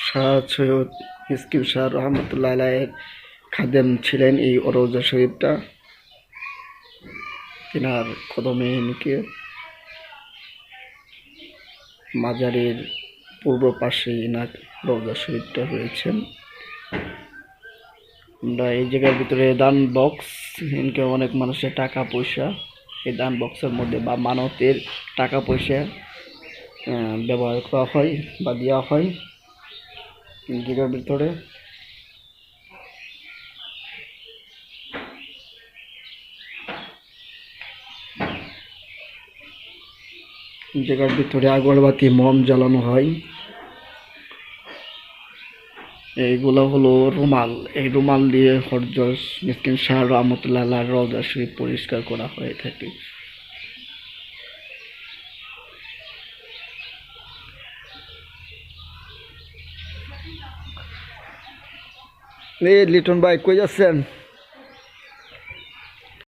শাহ সৈয়দ মিসকিন শাহ রহমতুল্লাহ আলাইয়ের খাদেম ছিলেন এই রওজা শরীফটা। তিনার কদমে নিকে মাজারের পূর্ব পাশে ইনার রওজা শরীফটা রয়েছেন। আমরা এই জায়গার ভিতরে দান বক্স, ইনকে অনেক মানুষের টাকা পয়সা এই দান বক্সের মধ্যে বা মানতের টাকা পয়সা ব্যবহার করা হয় বা দেওয়া হয় জায়গার ভিতরে। জায়গার ভিতরে আগরবাতি মোম জ্বালানো হয়। এইগুলো হলো রুমাল, এই রুমাল দিয়ে হযরত মিসকিন শাহ রহমতুল্লাহ আলাইহির রওজা শরীফ পরিষ্কার করা হয়ে থাকে। লিটন ভাই কই যাচ্ছেন?